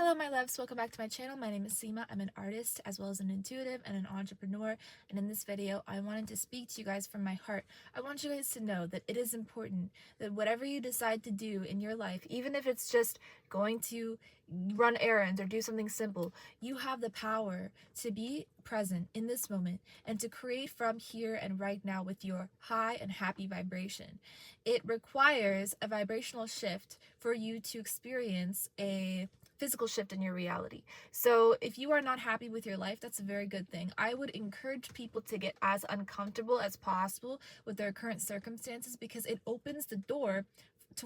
Hello my loves, welcome back to my channel. My name is Seema. I'm an artist as well as an intuitive and an entrepreneur, and in this video I wanted to speak to you guys from my heart. I want you guys to know that it is important that whatever you decide to do in your life, even if it's just going to run errands or do something simple, you have the power to be present in this moment and to create from here and right now with your high and happy vibration. It requires a vibrational shift for you to experience a physical shift in your reality. So if you are not happy with your life, that's a very good thing. I would encourage people to get as uncomfortable as possible with their current circumstances because it opens the door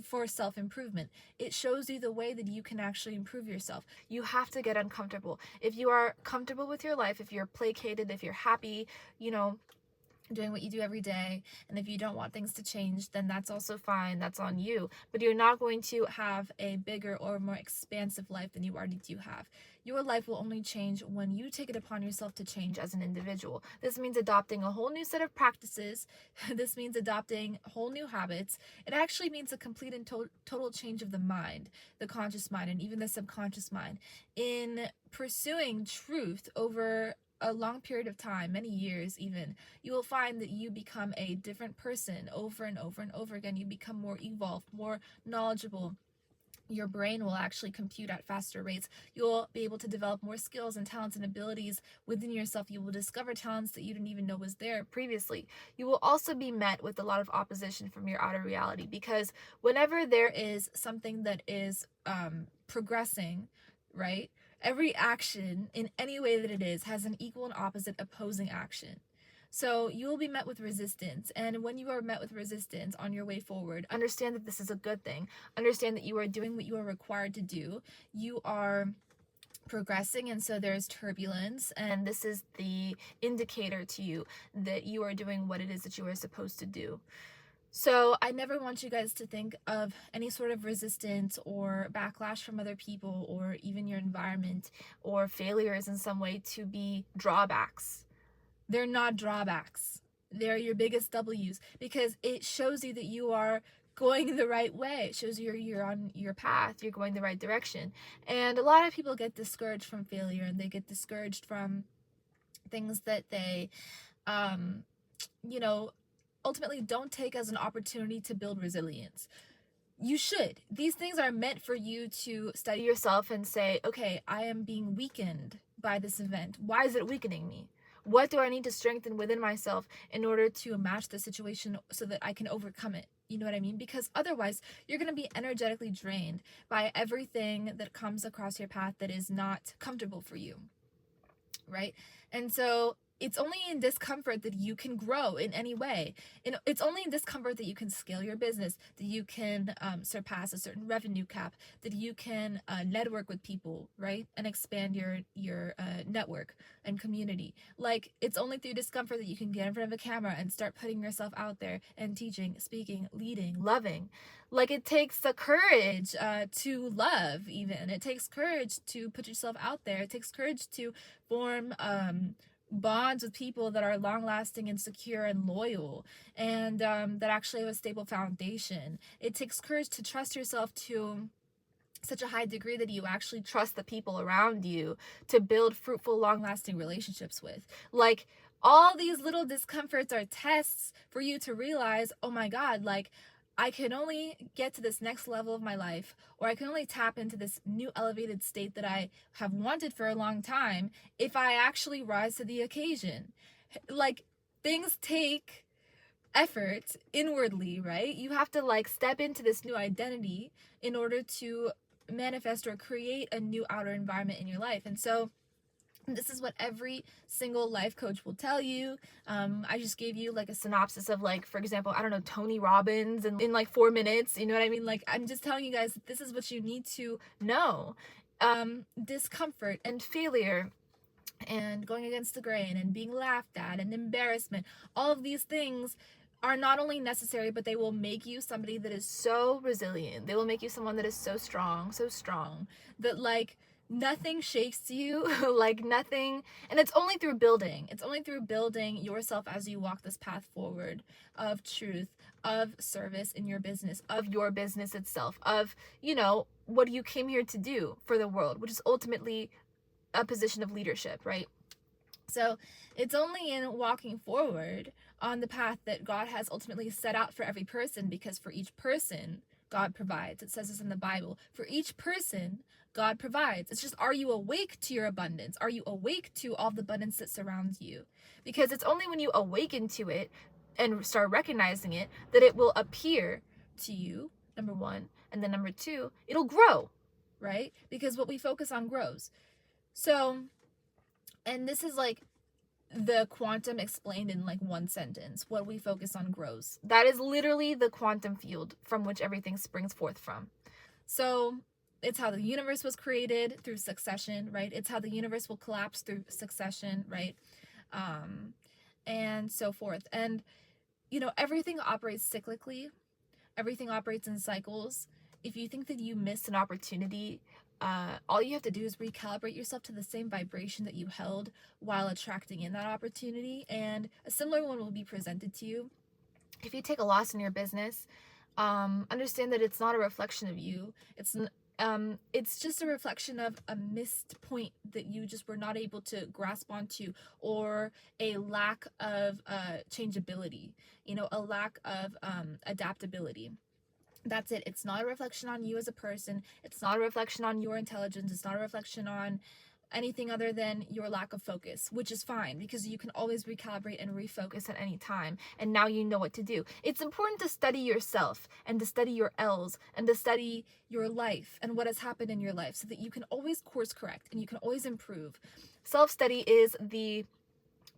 for self-improvement. It shows you the way that you can actually improve yourself. You have to get uncomfortable. If you are comfortable with your life, if you're placated, if you're happy, doing what you do every day, and if you don't want things to change, then that's also fine. That's on you. But you're not going to have a bigger or more expansive life than you already do have. Your life will only change when you take it upon yourself to change as an individual. This means adopting a whole new set of practices. This means adopting whole new habits. It actually means a complete and total change of the mind, the conscious mind, and even the subconscious mind. In pursuing truth over a long period of time, many years even, you will find that you become a different person over and over and over again. You become more evolved, more knowledgeable. Your brain will actually compute at faster rates. You'll be able to develop more skills and talents and abilities within yourself. You will discover talents that you didn't even know was there previously. You will also be met with a lot of opposition from your outer reality, because whenever there is something that is progressing, right? Every action in any way that it is has an equal and opposite opposing action. So you will be met with resistance, and when you are met with resistance on your way forward, understand that this is a good thing. Understand that you are doing what you are required to do. You are progressing, and so there's turbulence, and this is the indicator to you that you are doing what it is that you are supposed to do. So I never want you guys to think of any sort of resistance or backlash from other people or even your environment or failures in some way to be drawbacks. They're not drawbacks. They're your biggest W's, because it shows you that you are going the right way. It shows you're on your path, you're going the right direction. And a lot of people get discouraged from failure, and they get discouraged from things that they ultimately don't take as an opportunity to build resilience. You should. These things are meant for you to study yourself and say, okay, I am being weakened by this event. Why is it weakening me? What do I need to strengthen within myself in order to match the situation so that I can overcome it? You know what I mean? Because otherwise, you're going to be energetically drained by everything that comes across your path that is not comfortable for you, right? And so it's only in discomfort that you can grow in any way. And it's only in discomfort that you can scale your business, that you can surpass a certain revenue cap, that you can network with people, right? And expand your network and community. Like, it's only through discomfort that you can get in front of a camera and start putting yourself out there and teaching, speaking, leading, loving. Like, it takes the courage to love, even. It takes courage to put yourself out there. It takes courage to form bonds with people that are long-lasting and secure and loyal, and that actually have a stable foundation. It takes courage to trust yourself to such a high degree that you actually trust the people around you to build fruitful, long-lasting relationships with. Like, all these little discomforts are tests for you to realize, oh my God, like, I can only get to this next level of my life, or I can only tap into this new elevated state that I have wanted for a long time if I actually rise to the occasion. Like, things take effort inwardly, right? You have to like step into this new identity in order to manifest or create a new outer environment in your life. And so this is what every single life coach will tell you. I just gave you like a synopsis of, like, for example, I don't know, Tony Robbins in like 4 minutes. You know what I mean? Like, I'm just telling you guys that this is what you need to know. Discomfort and failure and going against the grain and being laughed at and embarrassment, all of these things are not only necessary, but they will make you somebody that is so resilient. They will make you someone that is so strong that like nothing shakes you. Like, nothing. And it's only through building yourself as you walk this path forward of truth, of service in your business, of your business itself, of what you came here to do for the world, which is ultimately a position of leadership, right? So it's only in walking forward on the path that God has ultimately set out for every person, because for each person, God provides. It says this in the Bible. For each person, God provides. It's just, are you awake to your abundance? Are you awake to all the abundance that surrounds you? Because it's only when you awaken to it and start recognizing it that it will appear to you, number one. And then number two, it'll grow, right? Because what we focus on grows. So, and this is like the quantum explained in like one sentence. What we focus on grows. That is literally the quantum field from which everything springs forth from. So it's how the universe was created, through succession, right? It's how the universe will collapse through succession, right? And so forth. And, you know, everything operates cyclically. Everything operates in cycles. If you think that you missed an opportunity, all you have to do is recalibrate yourself to the same vibration that you held while attracting in that opportunity, and a similar one will be presented to you. If you take a loss in your business, understand that it's not a reflection of you. It's just a reflection of a missed point that you just were not able to grasp onto, or a lack of changeability, you know, a lack of adaptability. That's it. It's not a reflection on you as a person. It's not a reflection on your intelligence. It's not a reflection on anything other than your lack of focus, which is fine, because you can always recalibrate and refocus at any time. And now you know what to do. It's important to study yourself, and to study your L's, and to study your life and what has happened in your life, so that you can always course correct and you can always improve. Self-study is the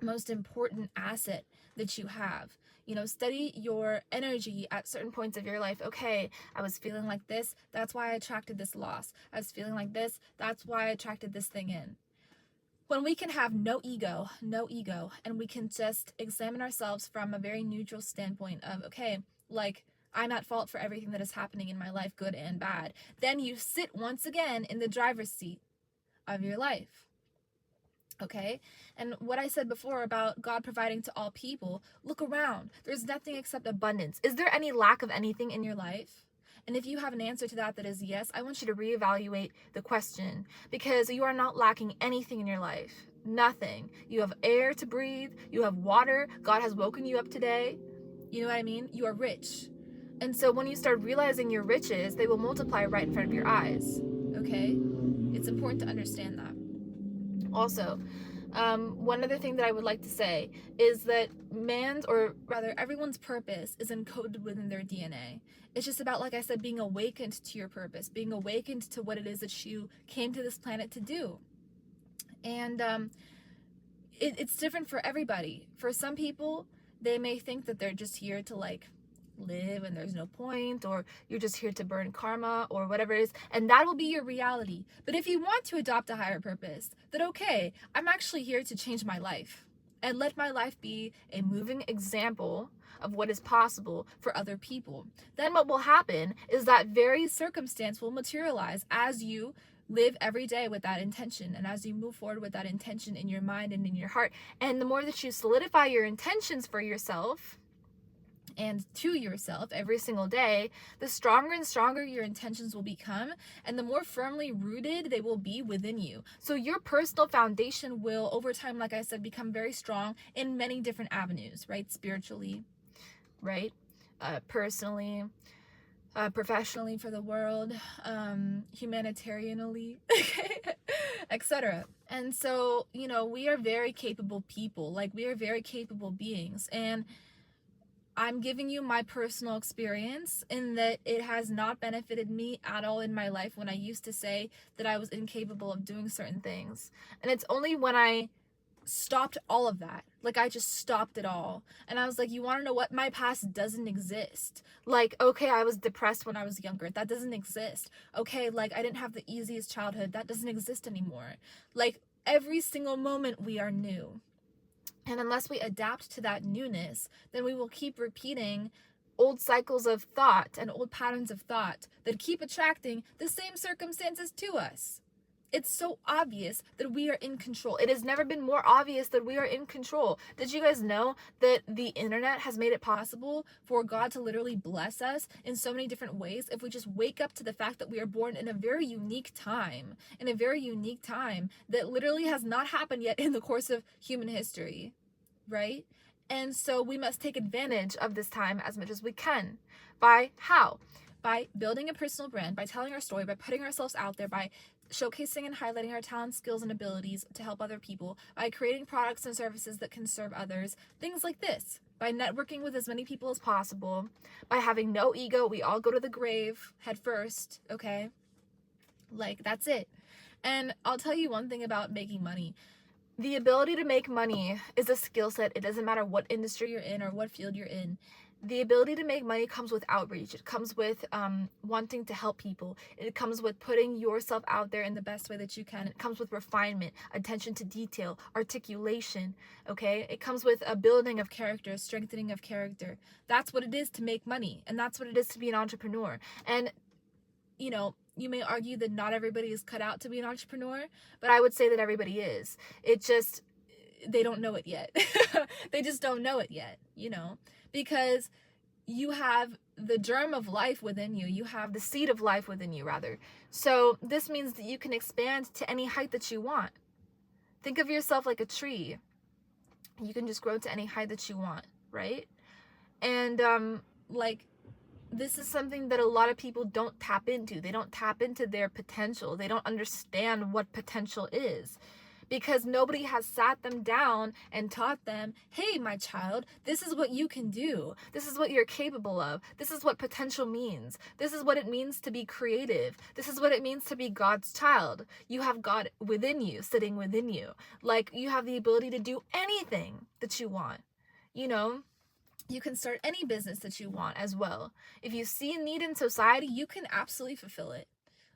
most important asset that you have. You know, study your energy at certain points of your life. Okay, I was feeling like this, that's why I attracted this loss. I was feeling like this, that's why I attracted this thing in. When we can have no ego, and we can just examine ourselves from a very neutral standpoint of, okay, like, I'm at fault for everything that is happening in my life, good and bad. Then you sit once again in the driver's seat of your life. Okay? And what I said before about God providing to all people, look around. There's nothing except abundance. Is there any lack of anything in your life? And if you have an answer to that is yes, I want you to reevaluate the question, because you are not lacking anything in your life. Nothing. You have air to breathe. You have water. God has woken you up today. You know what I mean? You are rich. And so when you start realizing your riches, they will multiply right in front of your eyes. Okay? It's important to understand that. Also, one other thing that I would like to say is that man's, or rather everyone's purpose, is encoded within their DNA. It's just about, like I said, being awakened to your purpose, being awakened to what it is that you came to this planet to do. And it's different for everybody. For some people, they may think that they're just here to like live and there's no point, or you're just here to burn karma, or whatever it is, and that will be your reality. But if you want to adopt a higher purpose, then okay, I'm actually here to change my life and let my life be a moving example of what is possible for other people. Then what will happen is that very circumstance will materialize as you live every day with that intention, and as you move forward with that intention in your mind and in your heart. And the more that you solidify your intentions for yourself and to yourself every single day, the stronger and stronger your intentions will become, and the more firmly rooted they will be within you. So your personal foundation will, over time, like I said, become very strong in many different avenues, right? Spiritually, right? Personally, professionally, for the world, humanitarianally, etc. And so, you know, we are very capable people. Like, we are very capable beings. And I'm giving you my personal experience in that it has not benefited me at all in my life when I used to say that I was incapable of doing certain things. And it's only when I stopped all of that, like I just stopped it all, and I was like, you want to know what? My past doesn't exist. Like, okay, I was depressed when I was younger. That doesn't exist. Okay, like, I didn't have the easiest childhood. That doesn't exist anymore. Like, every single moment we are new. And unless we adapt to that newness, then we will keep repeating old cycles of thought and old patterns of thought that keep attracting the same circumstances to us. it's so obvious that we are in control. It has never been more obvious that we are in control. Did you guys know that the internet has made it possible for God to literally bless us in so many different ways if we just wake up to the fact that we are born in a very unique time, that literally has not happened yet in the course of human history, right? And so we must take advantage of this time as much as we can. By how? By building a personal brand, by telling our story, by putting ourselves out there, by showcasing and highlighting our talents, skills, and abilities to help other people, by creating products and services that can serve others, things like this, by networking with as many people as possible, by having no ego. We all go to the grave head first, okay? Like, that's it. And I'll tell you one thing about making money. The ability to make money is a skill set. It doesn't matter what industry you're in or what field you're in. The ability to make money comes with outreach. It comes with wanting to help people. It comes with putting yourself out there in the best way that you can. It comes with refinement, attention to detail, articulation, okay? It comes with a building of character, strengthening of character. That's what it is to make money, and that's what it is to be an entrepreneur. And, you know, you may argue that not everybody is cut out to be an entrepreneur, but I would say that everybody is. It just, they don't know it yet. They just don't know it yet, you know? Because you have the germ of life within you. You have the seed of life within you, rather. So this means that you can expand to any height that you want. Think of yourself like a tree. You can just grow to any height that you want, right? And this is something that a lot of people don't tap into. They don't tap into their potential. They don't understand what potential is, because nobody has sat them down and taught them, hey, my child, this is what you can do. This is what you're capable of. This is what potential means. This is what it means to be creative. This is what it means to be God's child. You have God within you, sitting within you. Like, you have the ability to do anything that you want, you know? You can start any business that you want as well. If you see a need in society, you can absolutely fulfill it.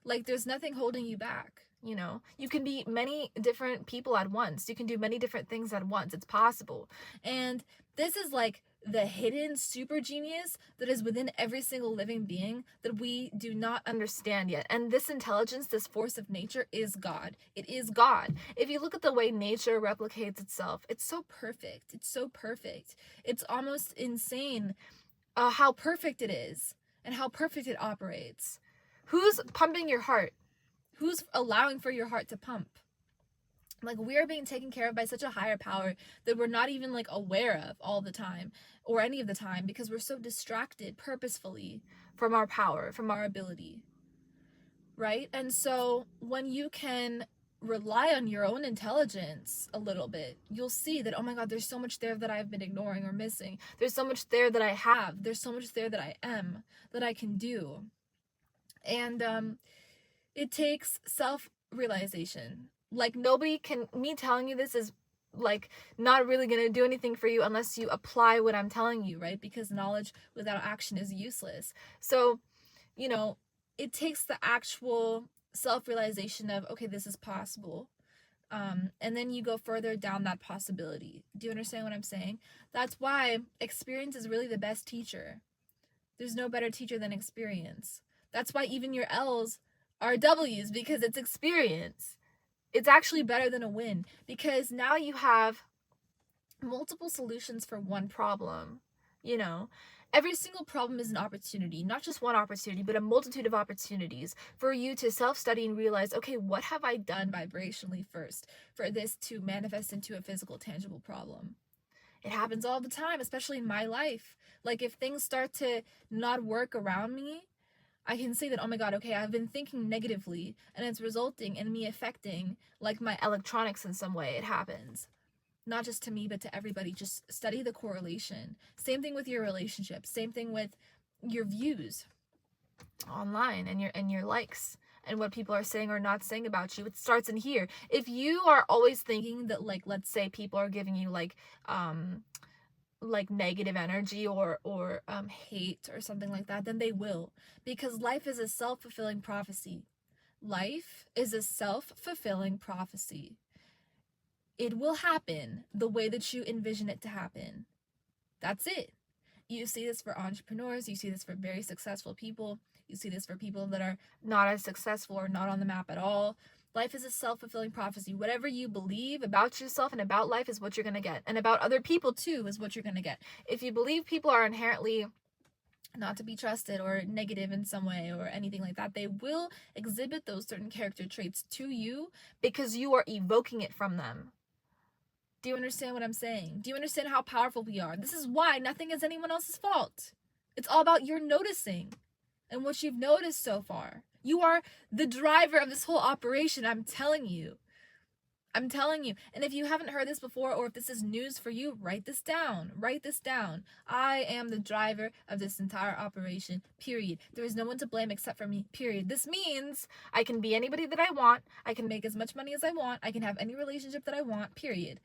Like, there's nothing holding you back. You know, you can be many different people at once. You can do many different things at once. It's possible. And this is like the hidden super genius that is within every single living being that we do not understand yet. And this intelligence, this force of nature, is God. It is God. If you look at the way nature replicates itself, it's so perfect. It's so perfect. It's almost insane how perfect it is and how perfect it operates. Who's pumping your heart? Who's allowing for your heart to pump? Like, we are being taken care of by such a higher power that we're not even like aware of all the time or any of the time, because we're so distracted purposefully from our power, from our ability, right? And so when you can rely on your own intelligence a little bit, you'll see that, oh my God, there's so much there that I've been ignoring or missing. There's so much there that I have. There's so much there that I am, that I can do. And it takes self-realization. Like, nobody can, me telling you this is like not really going to do anything for you unless you apply what I'm telling you, right? Because knowledge without action is useless. So, you know, it takes the actual self-realization of, okay, this is possible. And then you go further down that possibility. Do you understand what I'm saying? That's why experience is really the best teacher. There's no better teacher than experience. That's why even your L's are W's, because it's experience. It's actually better than a win, because now you have multiple solutions for one problem. You know, every single problem is an opportunity, not just one opportunity, but a multitude of opportunities for you to self-study and realize, okay, what have I done vibrationally first for this to manifest into a physical, tangible problem? It happens all the time, especially in my life. Like, if things start to not work around me, I can say that, oh my God, okay, I've been thinking negatively and it's resulting in me affecting like my electronics in some way. It happens. Not just to me, but to everybody. Just study the correlation. Same thing with your relationship. Same thing with your views online and your likes and what people are saying or not saying about you. It starts in here. If you are always thinking that, like, let's say people are giving you like negative energy or hate or something like that, then they will. Because life is a self-fulfilling prophecy. Life is a self-fulfilling prophecy. It will happen the way that you envision it to happen. That's it. You see this for entrepreneurs. You see this for very successful people. You see this for people that are not as successful or not on the map at all. Life is a self-fulfilling prophecy. Whatever you believe about yourself and about life is what you're going to get. And about other people too is what you're going to get. If you believe people are inherently not to be trusted or negative in some way or anything like that, they will exhibit those certain character traits to you because you are evoking it from them. Do you understand what I'm saying? Do you understand how powerful we are? This is why nothing is anyone else's fault. It's all about your noticing and what you've noticed so far. You are the driver of this whole operation, I'm telling you. I'm telling you. And if you haven't heard this before, or if this is news for you, write this down. Write this down. I am the driver of this entire operation, period. There is no one to blame except for me, period. This means I can be anybody that I want. I can make as much money as I want. I can have any relationship that I want, period.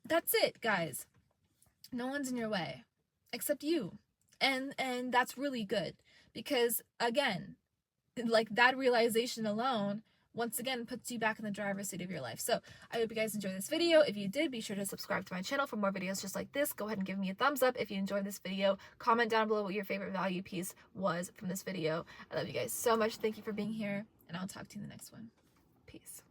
That's it, guys. No one's in your way except you. And that's really good because, again, like that realization alone once again puts you back in the driver's seat of your life. So I hope you guys enjoyed this video. If you did, be sure to subscribe to my channel for more videos just like this. Go ahead and give me a thumbs up if you enjoyed this video. Comment down below what your favorite value piece was from this video. I love you guys so much. Thank you for being here, and I'll talk to you in the next one. Peace.